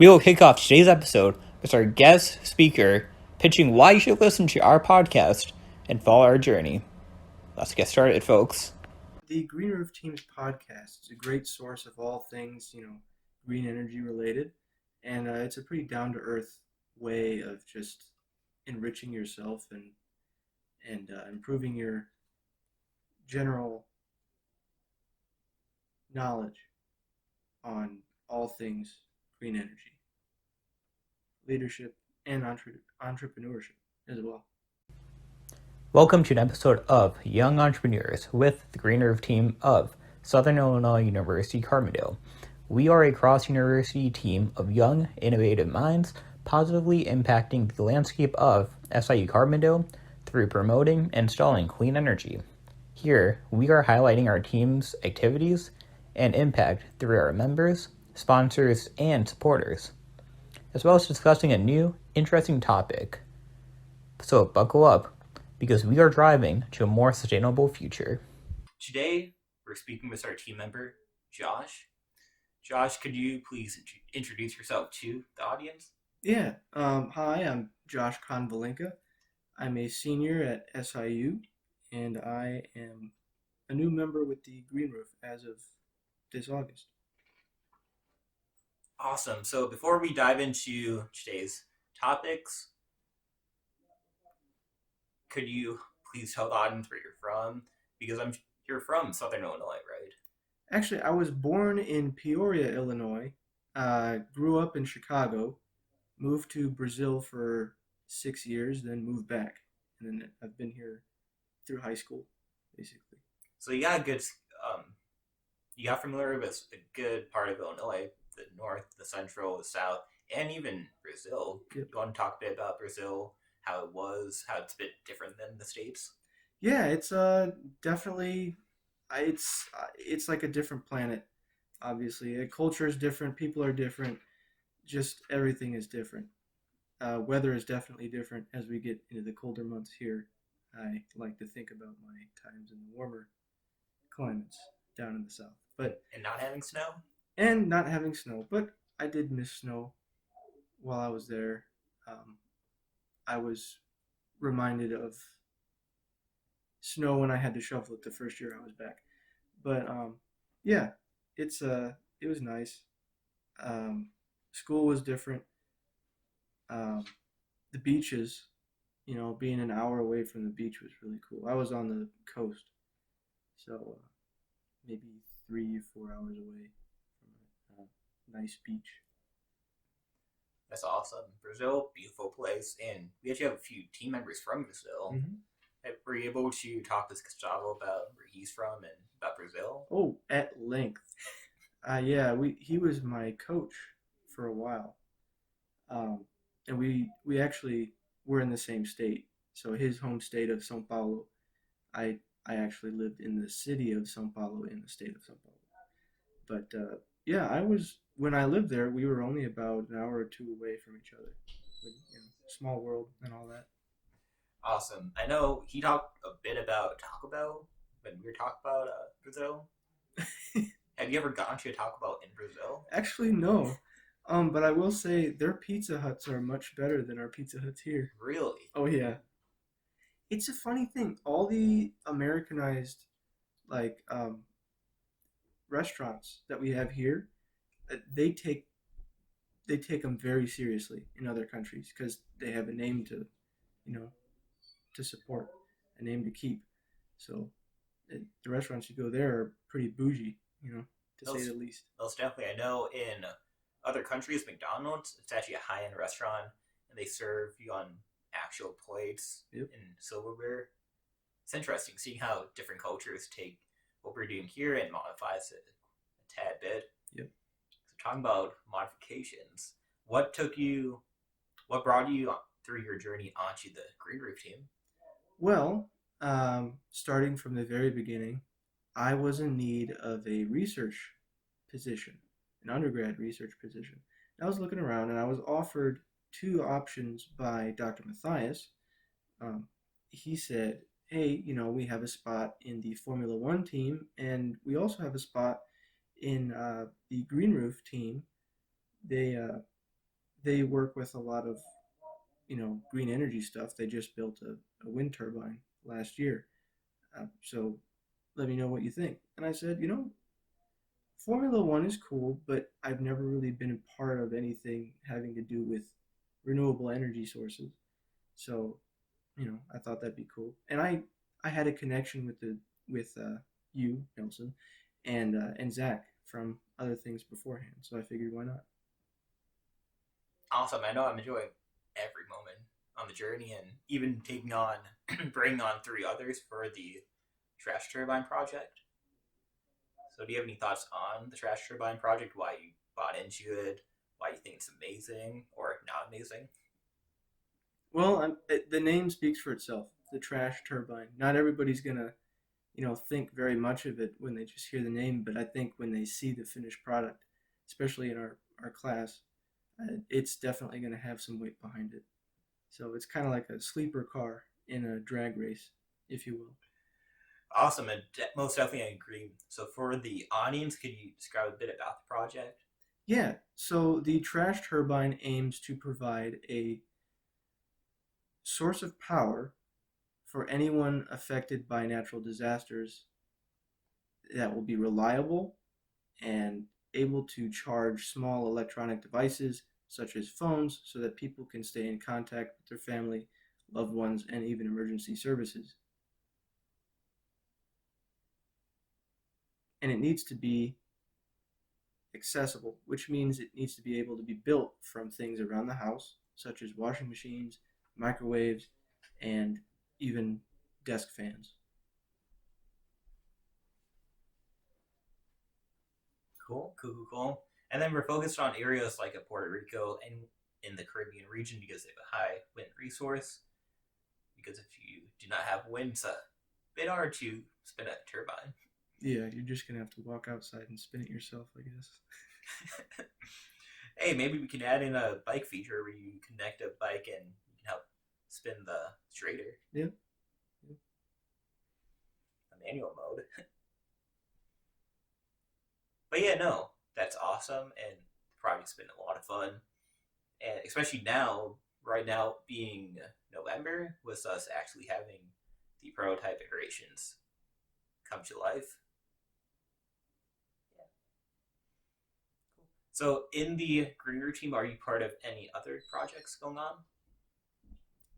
We will kick off today's episode with our guest speaker pitching why you should listen to our podcast and follow our journey. Let's get started, folks. The Green Roof Team's podcast is a great source of all things, green energy related, and it's a pretty down to earth way of just enriching yourself and improving your general knowledge on all things green energy, leadership, and entrepreneurship as well. Welcome to an episode of Young Entrepreneurs with the Green Roof team of Southern Illinois University Carbondale. We are a cross-university team of young, innovative minds positively impacting the landscape of SIU Carbondale through promoting and installing clean energy. Here, we are highlighting our team's activities and impact through our members, sponsors, and supporters, as well as discussing a new, interesting topic. So buckle up, because we are driving to a more sustainable future. Today, we're speaking with our team member, Josh. Josh, could you please introduce yourself to the audience? Yeah. Hi, I'm Josh Konvalinka. I'm a senior at SIU, and I am a new member with the Green Roof as of this August. Awesome. So before we dive into today's topics, could you please tell the audience where you're from? Because you're from Southern Illinois, right? Actually, I was born in Peoria, Illinois, grew up in Chicago, moved to Brazil for 6 years, then moved back. And then I've been here through high school, basically. So you got a good, you got familiar with a good part of Illinois, the north, the central, the south, and even Brazil. Yep. You want to talk a bit about Brazil, how it was, how it's a bit different than the States? Yeah, it's definitely it's like a different planet. Obviously, culture is different, people are different, just everything is different. Weather is definitely different as we get into the colder months here. I like to think about my times in the warmer climates down in the south, but And not having snow? and not having snow. But I did miss snow while I was there. I was reminded of snow when I had to shovel it the first year I was back. But yeah, it was nice. School was different. Um, the beaches, being an hour away from the beach was really cool. I was on the coast, so maybe 3 or 4 hours away from a nice beach. That's awesome. Brazil, beautiful place, and we actually have a few team members from Brazil. Mm-hmm. Were you able to talk to Gustavo about where he's from and about Brazil? Oh, at length. Yeah, he was my coach for a while, and we actually were in the same state. So his home state of São Paulo, I I actually lived in the city of São Paulo in the state of São Paulo. But yeah, I was when I lived there. We were only about an hour or two away from each other. But, small world and all that. Awesome. I know he talked a bit about Taco Bell when we were talking about Brazil. Have you ever gone to a Taco Bell in Brazil? Actually, no. But I will say their Pizza Huts are much better than our Pizza Huts here. Really? Oh yeah. It's a funny thing. All the Americanized like restaurants that we have here, they take them very seriously in other countries because they have a name to, you know, to support, a name to keep. So the restaurants you go there are pretty bougie, to say the least. Most definitely. I know in other countries, McDonald's, it's actually a high-end restaurant, and they serve you on actual plates Yep. in silverware. It's interesting seeing how different cultures take what we're doing here and modifies it a tad bit. Yep. So talking about modifications, what brought you through your journey onto the Green Roof team? Well, starting from the very beginning, I was in need of a research position, an undergrad research position. And I was looking around and I was offered two options by Dr. Matthias. He said, hey, we have a spot in the Formula One team, and we also have a spot in the Green Roof team. They they work with a lot of green energy stuff. They just built a wind turbine last year. So let me know what you think. And I said, Formula One is cool, but I've never really been a part of anything having to do with renewable energy sources. So, I thought that'd be cool. And I had a connection with you, Nelson, and Zach from other things beforehand. So I figured why not? Awesome. I know I'm enjoying every moment on the journey and even taking on, bringing on three others for the Trash Turbine project. So, do you have any thoughts on the Trash Turbine project? Why you bought into it? Why you think it's amazing or not amazing? Well, the name speaks for itself. The trash turbine. Not everybody's gonna think very much of it when they just hear the name, but I think when they see the finished product, especially in our class, it's definitely going to have some weight behind it. So it's kind of like a sleeper car in a drag race, if you will. Awesome, and most definitely I agree. So, for the audience, could you describe a bit about the project? Yeah, so the trash turbine aims to provide a source of power for anyone affected by natural disasters that will be reliable and able to charge small electronic devices such as phones so that people can stay in contact with their family, loved ones, and even emergency services. And it needs to be accessible, which means it needs to be able to be built from things around the house, such as washing machines, microwaves, and even desk fans. Cool, cool, cool, cool. And then we're focused on areas like Puerto Rico and in the Caribbean region because they have a high wind resource. Because if you do not have wind, it's a bit hard to spin a turbine. Yeah, you're just gonna have to walk outside and spin it yourself, I guess. Hey, maybe we can add in a bike feature where you connect a bike and you can help spin the straighter, Yeah. the manual mode. But yeah, no, that's awesome, and the project's been a lot of fun, and especially now, right now being November, with us actually having the prototype iterations come to life. Yeah. So, in the Greener team, are you part of any other projects going on?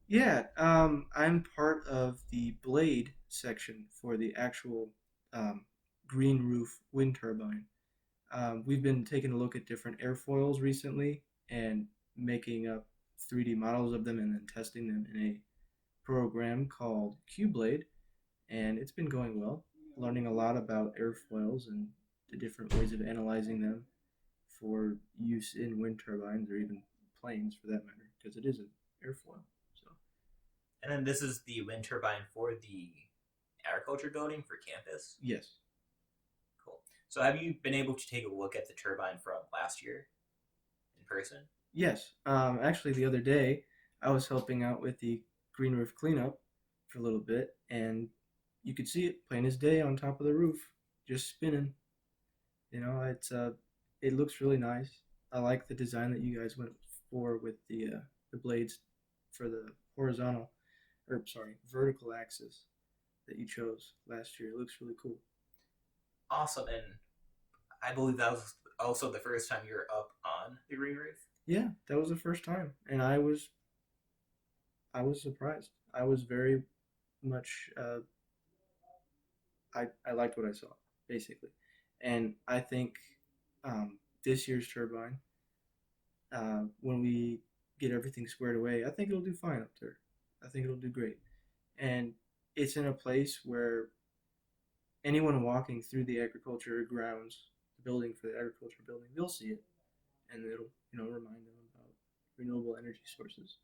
Yeah, I'm part of the blade section for the actual um, green roof wind turbine. We've been taking a look at different airfoils recently and making up 3D models of them and then testing them in a program called QBlade, and it's been going well. Learning a lot about airfoils and the different ways of analyzing them for use in wind turbines or even planes for that matter, because it is an airfoil. So And then this is the wind turbine for the agriculture building for campus. yes, Cool. So, have you been able to take a look at the turbine from last year in person? yes. Actually, the other day I was helping out with the green roof cleanup for a little bit, and you could see it plain as day on top of the roof, just spinning. It looks really nice. I like the design that you guys went for with the blades for the horizontal, or sorry, vertical axis that you chose last year. It looks really cool. Awesome, and I believe that was also the first time you were up on the green roof. Yeah, that was the first time, and I was surprised. I was very much I liked what I saw basically, and I think this year's turbine, when we get everything squared away, I think it'll do fine up there. I think it'll do great, and it's in a place where anyone walking through the agriculture grounds, the building for the agriculture building, they'll see it, and it'll remind them about renewable energy sources.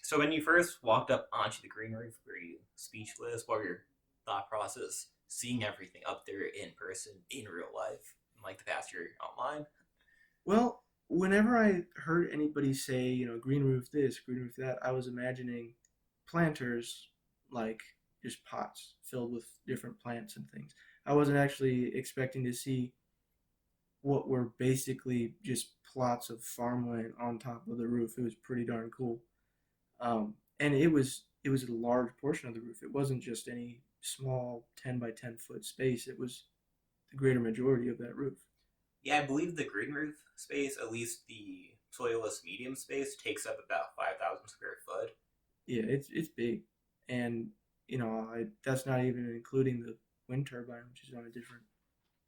So, when you first walked up onto the green roof, were you speechless? What were your thought process seeing everything up there in person, in real life, like the past year online? Well, whenever I heard anybody say, green roof this, green roof that, I was imagining planters like just pots filled with different plants and things. I wasn't actually expecting to see what were basically just plots of farmland on top of the roof. It was pretty darn cool. And it was a large portion of the roof. It wasn't just any small 10 by 10 foot space. It was the greater majority of that roof. Yeah, I believe the green roof space, at least the soilless medium space, takes up about 5,000 square foot. Yeah, it's big, and that's not even including the wind turbine, which is on a different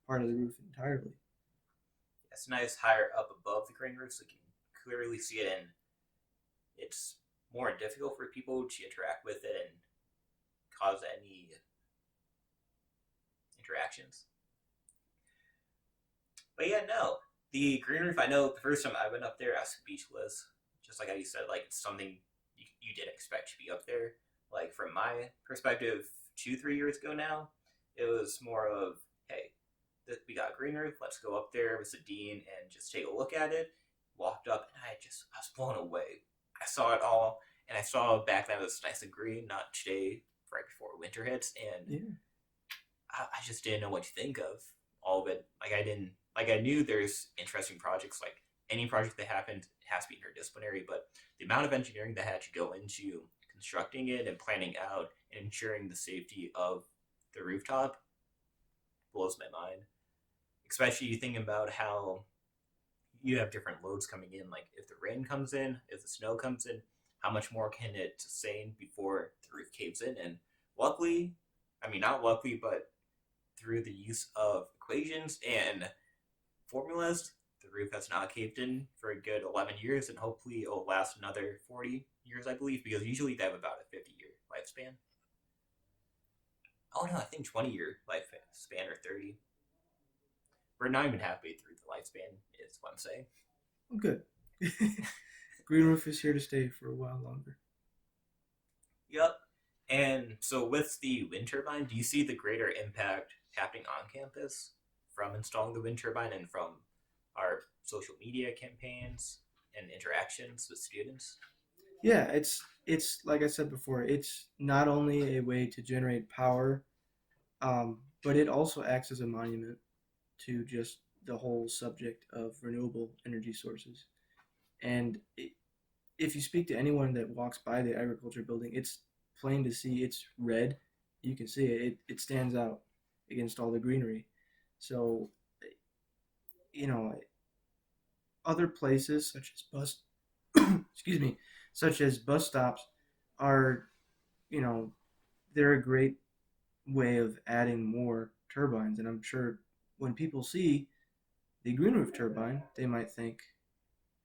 part of the roof entirely. It's nice higher up above the green roof so you can clearly see it, and it's more difficult for people to interact with it and cause any interactions. But yeah, no. The green roof, I know the first time I went up there, I was speechless. Just like how you said, like, it's something you didn't expect to be up there. Like, from my perspective, 3 years ago now, it was more of, hey, we got a green roof, let's go up there with the dean and just take a look at it. Walked up, and I was blown away. I saw it all, and I saw back then it was nice and green, not today, right before winter hits, and Yeah, I just didn't know what to think of all of it. Like I didn't like I knew there's interesting projects. Like any project that happened has to be interdisciplinary, but the amount of engineering that had to go into constructing it and planning out and ensuring the safety of the rooftop blows my mind. Especially thinking about how you have different loads coming in. Like if the rain comes in, if the snow comes in, how much more can it sustain before the roof caves in? And luckily, I mean not luckily, but through the use of equations and formulas, the roof has not caved in for a good 11 years, and hopefully it'll last another 40 years, I believe, because usually they have about a 50-year lifespan. Oh no, I think 20-year lifespan or 30. We're not even halfway through the lifespan, is what I'm saying. well, good. Green roof is here to stay for a while longer. Yep. And so with the wind turbine, do you see the greater impact happening on campus from installing the wind turbine and from our social media campaigns and interactions with students? Yeah, it's like I said before. It's not only a way to generate power, but it also acts as a monument to just the whole subject of renewable energy sources. And if you speak to anyone that walks by the agriculture building, it's plain to see it's red. You can see it. It stands out against all the greenery. So, you know, other places such as bus, excuse me, such as bus stops are, you know, they're a great way of adding more turbines. And I'm sure when people see the green roof turbine, they might think,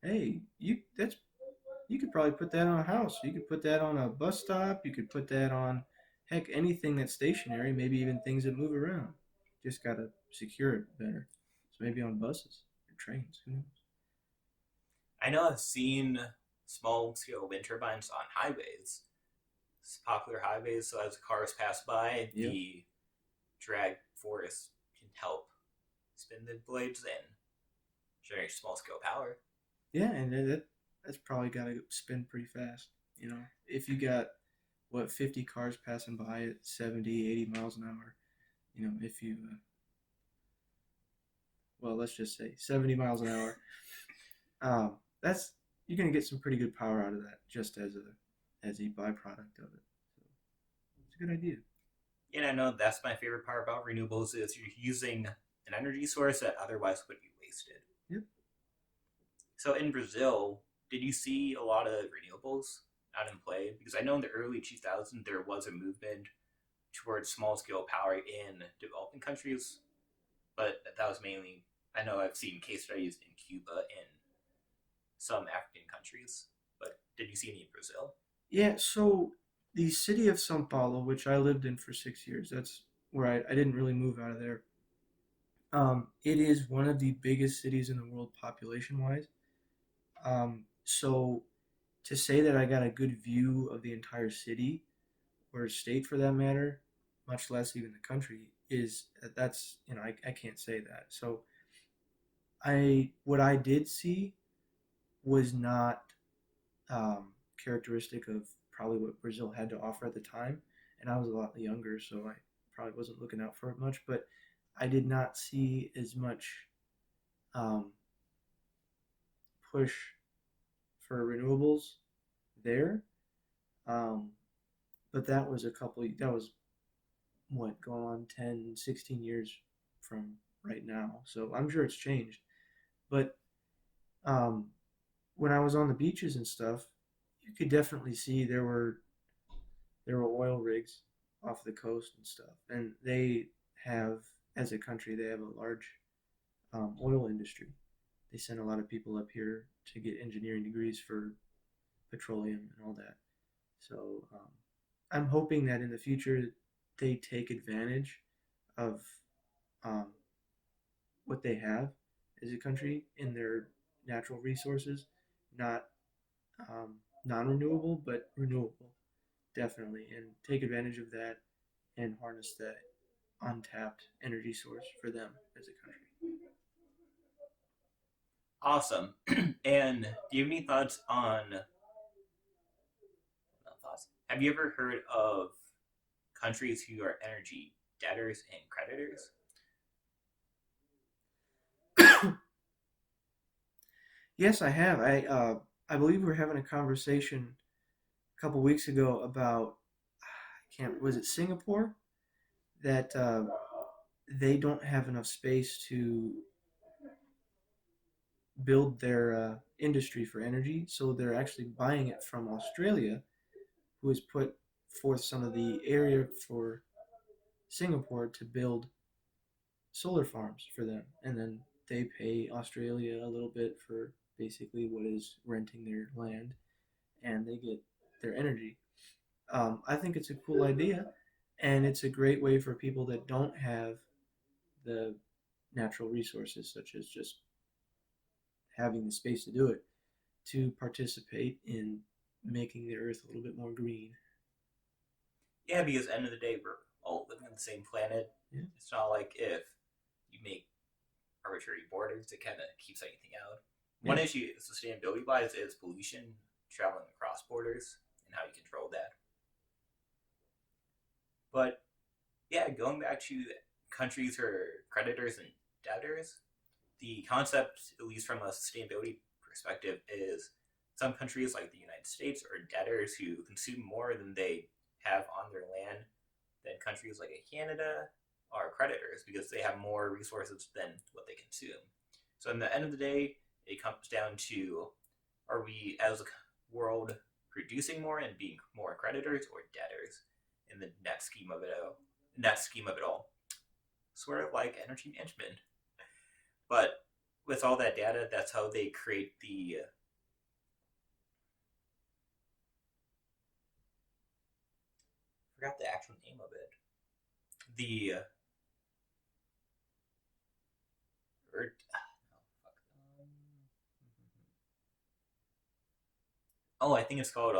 "Hey, you could probably put that on a house. You could put that on a bus stop. You could put that on, heck, anything that's stationary. Maybe even things that move around. Just gotta secure it better. So maybe on buses or trains. Who knows?" I know I've seen small scale wind turbines on highways, popular highways, so as cars pass by, Yep. the drag force can help spin the blades and generate small scale power. Yeah, and that's probably gotta spin pretty fast. If you got what 50 cars passing by at 70, 80 miles an hour. If you well, let's just say 70 miles an hour. That's you're gonna get some pretty good power out of that just as a byproduct of it. So it's a good idea. And I know that's my favorite part about renewables is you're using an energy source that otherwise would be wasted. Yep. So in Brazil, did you see a lot of renewables out in play? Because I know in the early 2000s there was a movement towards small scale power in developing countries, but that was mainly, I know I've seen case studies in Cuba and some African countries, but did you see any in Brazil? Yeah. So the city of São Paulo, which I lived in for 6 years, that's where I didn't really move out of there. It is one of the biggest cities in the world population wise. So to say that I got a good view of the entire city or state for that matter, much less even the country, is that's I can't say that. So I what I did see was not characteristic of probably what Brazil had to offer at the time, and I was a lot younger, so I probably wasn't looking out for it much. But I did not see as much um, push for renewables there. Um, but that was that was what, going on 10, 16 years from right now. So I'm sure it's changed. But um, when I was on the beaches and stuff, you could definitely see there were oil rigs off the coast and stuff, and they have, as a country, they have a large oil industry. They send a lot of people up here to get engineering degrees for petroleum and all that. So I'm hoping that in the future they take advantage of um, what they have as a country in their natural resources, not non-renewable, but renewable, definitely, and take advantage of that and harness that untapped energy source for them as a country. Awesome. And do you have any thoughts on not thoughts? Have you ever heard of countries who are energy debtors and creditors? Yes, I have. I believe we were having a conversation a couple weeks ago about, I can't, was it Singapore, that they don't have enough space to build their industry for energy, so they're actually buying it from Australia, who has put forth some of the area for Singapore to build solar farms for them, and then they pay Australia a little bit for basically what is renting their land, and they get their energy. I think it's a cool idea, and it's a great way for people that don't have the natural resources, such as just having the space to do it, to participate in making the earth a little bit more green. Yeah, because at the end of the day, we're all living on the same planet. Yeah. It's not like if you make arbitrary borders, it kind of keeps anything out. One Yeah. issue, sustainability wise, is pollution traveling across borders and how you control that. But yeah, going back to countries who are creditors and debtors, the concept, at least from a sustainability perspective, is some countries like the United States are debtors who consume more than they have on their land than countries like Canada are creditors because they have more resources than what they consume. So, in the end of the day, it comes down to, are we as a world producing more and being more creditors or debtors in the net scheme of it all? Net scheme of it all, sort of like energy management. But with all that data, that's how they create the forgot the actual name of it. The or, oh, I think it's called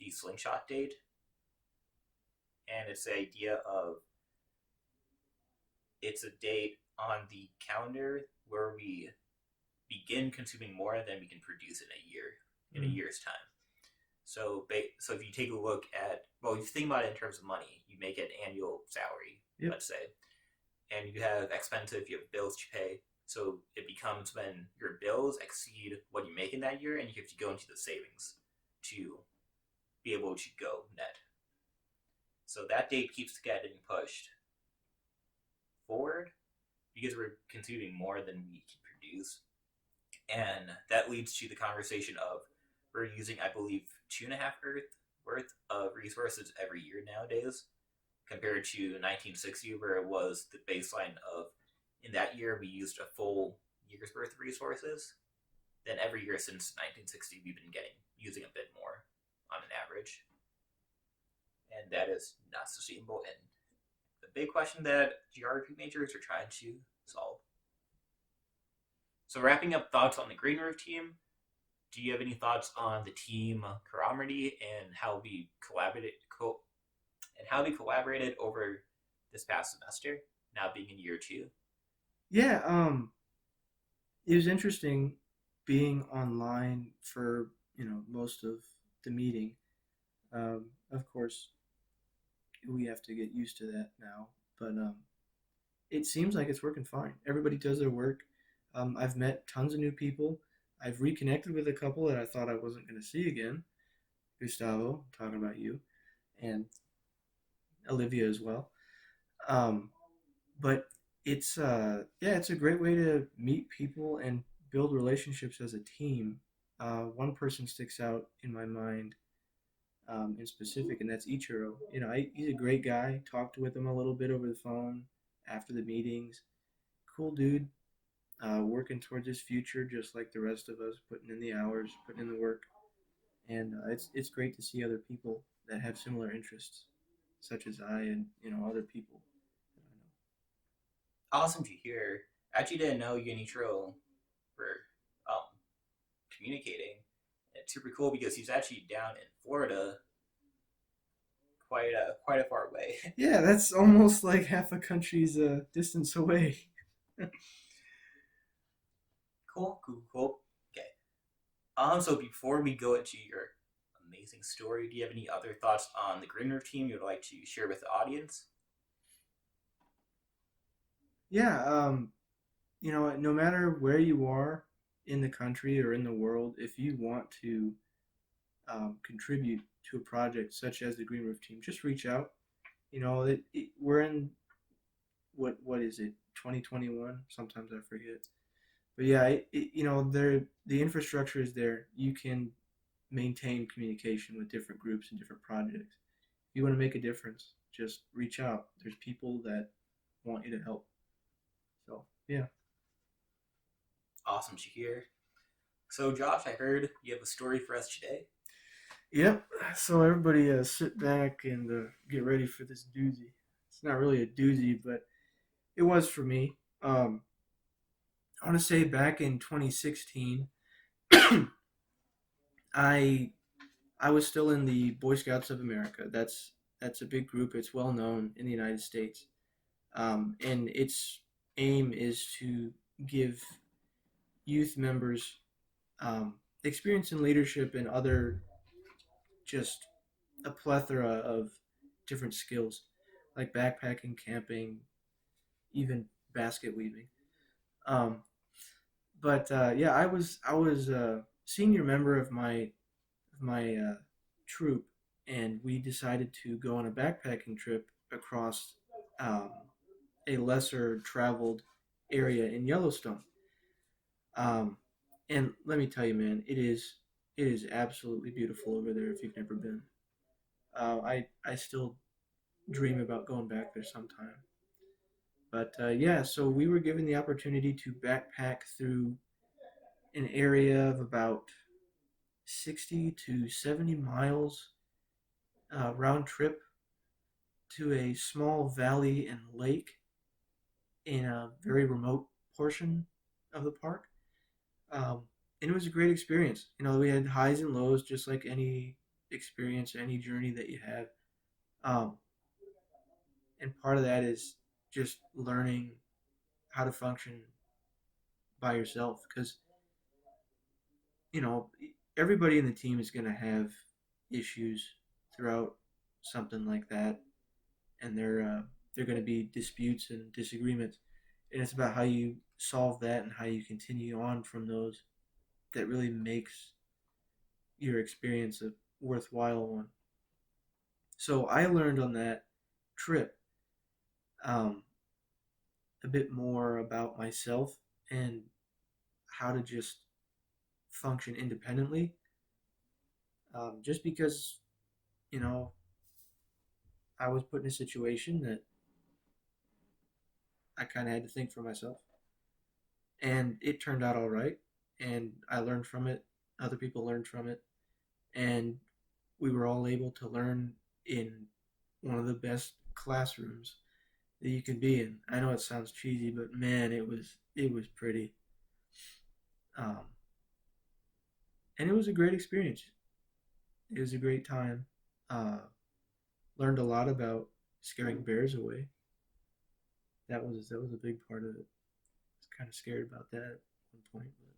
the Slingshot Date, and it's the idea of it's a date on the calendar where we begin consuming more than we can produce in a year, in a year's time. So, so if you take a look at, well, if you think about it in terms of money, you make an annual salary, Yep. let's say, and you have expenses, you have bills to pay. So it becomes when your bills exceed what you make in that year, and you have to go into the savings to be able to go net. So that date keeps getting pushed forward because we're consuming more than we can produce. And that leads to the conversation of we're using, I believe, 2.5 Earth worth of resources every year nowadays, compared to 1960, where it was the baseline of in that year we used a full year's worth of resources. Then every year since 1960, we've been using a bit more on an average, and that is not sustainable. And the big question that geography majors are trying to solve. So wrapping up thoughts on the Green Roof team, do you have any thoughts on the team camaraderie and how we collaborated over this past semester, now being in year 2? Yeah, it was interesting being online for, most of the meeting. Of course, we have to get used to that now, but it seems like it's working fine. Everybody does their work. I've met tons of new people. I've reconnected with a couple that I thought I wasn't going to see again. Gustavo, talking about you, and Olivia as well. Um, but it's a great way to meet people and build relationships as a team. One person sticks out in my mind in specific, and that's Ichiro. He's a great guy. Talked with him a little bit over the phone after the meetings. Cool dude. Working towards his future, just like the rest of us, putting in the hours, putting in the work, and it's great to see other people that have similar interests, such as I and other people that I know. Awesome to hear. I actually didn't know you and Ichiro were um, communicating. It's super cool because he's actually down in Florida, quite a far away. Yeah, that's almost like half a country's distance away. Cool. Okay. So before we go into your amazing story, do you have any other thoughts on the Green Roof team you'd like to share with the audience? Yeah, no matter where you are in the country or in the world, if you want to contribute to a project such as the Green Roof Team, just reach out. We're in what is it, 2021? Sometimes I forget. But yeah, the infrastructure is there. You can maintain communication with different groups and different projects. If you want to make a difference, just reach out. There's people that want you to help. So yeah. Awesome to hear. So, Josh, I heard you have a story for us today. Yep. So everybody, sit back and get ready for this doozy. It's not really a doozy, but it was for me. I want to say back in 2016, I I was still in the Boy Scouts of America. That's a big group. It's well known in the United States, and its aim is to give youth members experience in leadership and other just a plethora of different skills like backpacking, camping, even basket weaving. Um, but yeah, I was a senior member of my troop, and we decided to go on a backpacking trip across um, a lesser traveled area in Yellowstone. Um, and let me tell you, man, it is absolutely beautiful over there if you've never been. I still dream about going back there sometime. But yeah, so we were given the opportunity to backpack through an area of about 60 to 70 miles round trip to a small valley and lake in a very remote portion of the park. Um, and it was a great experience. We had highs and lows, just like any experience, any journey that you have. Um, and part of that is just learning how to function by yourself because you know, everybody in the team is going to have issues throughout something like that, and they're going to be disputes and disagreements, and it's about how you solve that and how you continue on from those that really makes your experience a worthwhile one. So I learned on that trip um, a bit more about myself and how to just function independently. Just because you know I was put in a situation that I kind of had to think for myself. And it turned out all right. And I learned from it. Other people learned from it. And we were all able to learn in one of the best classrooms that you can be in. I know it sounds cheesy, but man, it was pretty. Um, and it was a great experience. It was a great time. Uh, Learned a lot about scaring bears away. That was a big part of it. I was kind of scared about that at one point. But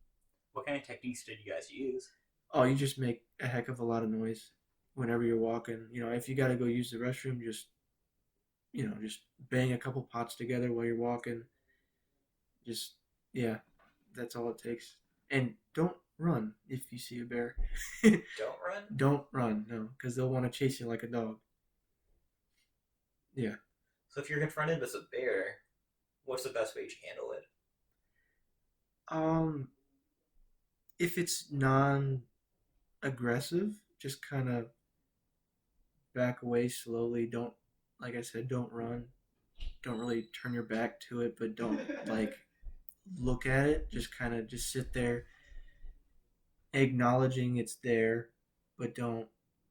What kind of techniques did you guys use? oh, you just make a heck of a lot of noise whenever you're walking. If you got to go use the restroom, just bang a couple pots together while you're walking. Just, yeah, That's all it takes. And don't run if you see a bear. Don't run? Don't run, no, because they'll want to chase you like a dog. Yeah. So if you're confronted with a bear, what's the best way to handle it? Um, if it's non-aggressive, just kind of back away slowly. Don't, like I said, don't run. Don't really turn your back to it, but don't like look at it. Just kind of just sit there, acknowledging it's there, but don't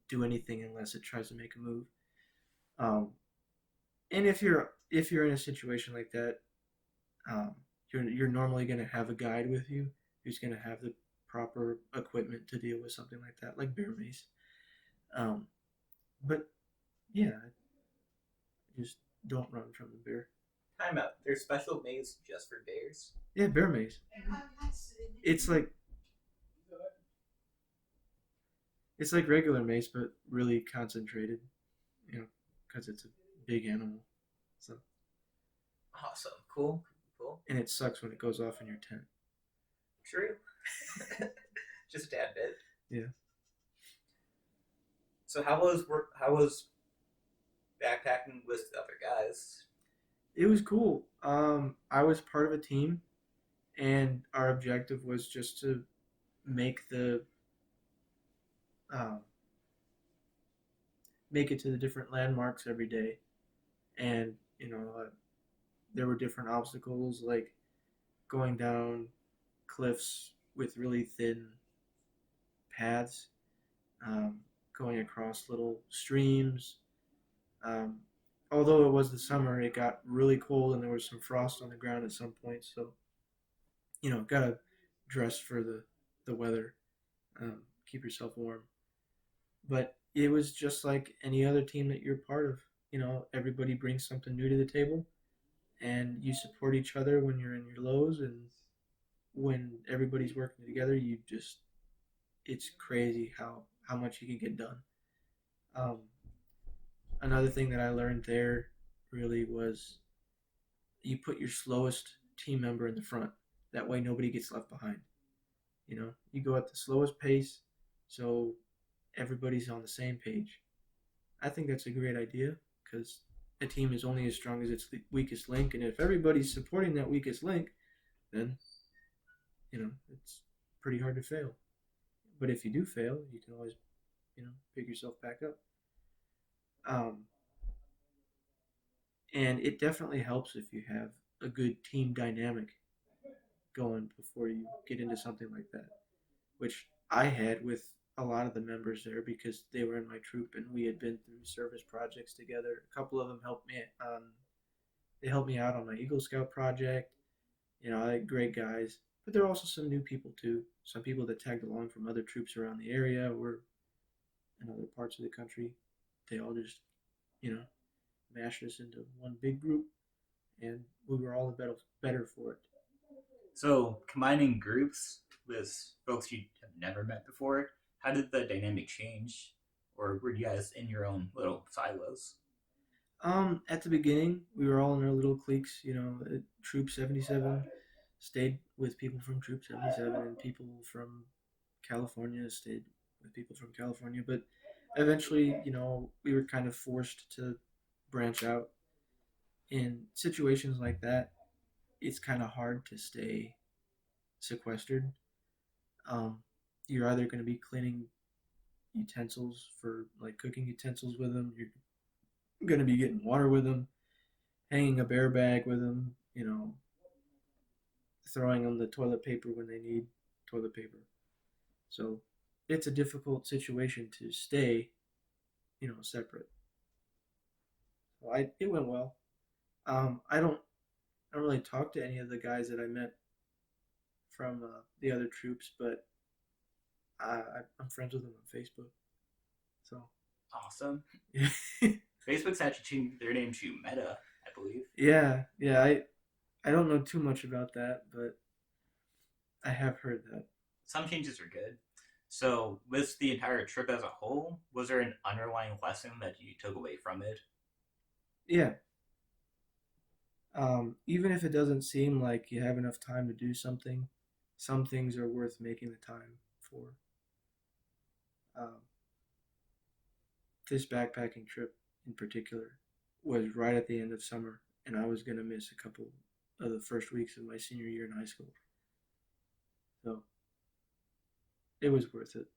do anything unless it tries to make a move. Um, and if you're in a situation like that, um, you're normally going to have a guide with you who's going to have the proper equipment to deal with something like that, like bear mace. Um, but yeah, just don't run from the bear. Time out. There's special maze just for bears. Yeah, bear mace. It's like regular mace, but really concentrated. You know, because it's a big animal. So Awesome. Cool. Cool. and it sucks when it goes off in your tent. True. Just a tad bit. Yeah. So how was backpacking with other guys? It was cool. I was part of a team, and our objective was just to make the um, make it to the different landmarks every day. And there were different obstacles like going down cliffs with really thin paths, um, going across little streams. Um, Although it was the summer, it got really cold and there was some frost on the ground at some point. So gotta dress for the weather, keep yourself warm. But it was just like any other team that you're part of. Everybody brings something new to the table, and you support each other when you're in your lows, and when everybody's working together, it's crazy how much you can get done. Um, Another thing that I learned there really was you put your slowest team member in the front. That way, nobody gets left behind. You go at the slowest pace, so everybody's on the same page. I think that's a great idea because a team is only as strong as its weakest link, and if everybody's supporting that weakest link, then it's pretty hard to fail. But if you do fail, you can always pick yourself back up. Um, and it definitely helps if you have a good team dynamic going before you get into something like that, which I had with a lot of the members there because they were in my troop and we had been through service projects together. A couple of them helped me. They helped me out on my Eagle Scout project. I had great guys, but there are also some new people too. Some people that tagged along from other troops around the area or in other parts of the country. They all just, you know, mashed us into one big group, and we were all the better for it. So combining groups with folks you have never met before, how did the dynamic change? Or were you guys in your own little silos? At the beginning, we were all in our little cliques. Troop 77 stayed with people from Troop 77, and people from California stayed with people from California. But eventually, we were kind of forced to branch out. In situations like that, it's kind of hard to stay sequestered. Um, you're either going to be cleaning utensils for like cooking utensils with them. You're going to be getting water with them, hanging a bear bag with them. Throwing them the toilet paper when they need toilet paper. So it's a difficult situation to stay, separate. So it went well. I don't really talk to any of the guys that I met from the other troops, but I'm friends with them on Facebook. So Awesome. yeah, Facebook's actually changed their name to Meta, I believe. yeah. I don't know too much about that, but I have heard that. Some changes are good. So, with the entire trip as a whole, was there an underlying lesson that you took away from it? Yeah. Even if it doesn't seem like you have enough time to do something, some things are worth making the time for. Um, this backpacking trip in particular was right at the end of summer, and I was going to miss a couple of the first weeks of my senior year in high school. So it was worth it,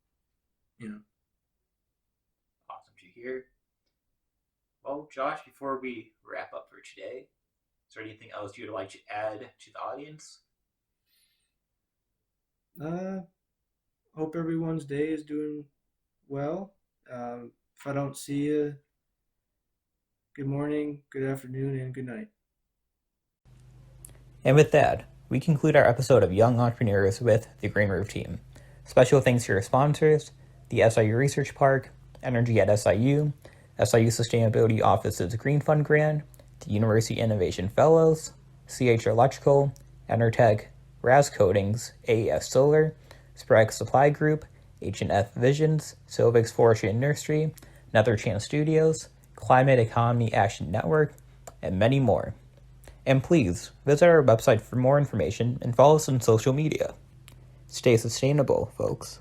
you know. Awesome to hear. Well, Josh, before we wrap up for today, is there anything else you'd like to add to the audience? Uh, Hope everyone's day is doing well. If I don't see you, good morning, good afternoon, and good night. And with that, we conclude our episode of Young Entrepreneurs with the Green Roof team. Special thanks to our sponsors, the SIU Research Park, Energy at SIU Sustainability Office's Green Fund Grant, the University Innovation Fellows, CH Electrical, Enertech, Raz Coatings, AES Solar, Sprague Supply Group, H&F Visions, Silvix Forestry and Nursery, Nether Chance Studios, Climate Economy Action Network, and many more. And please visit our website for more information and follow us on social media. Stay sustainable, folks.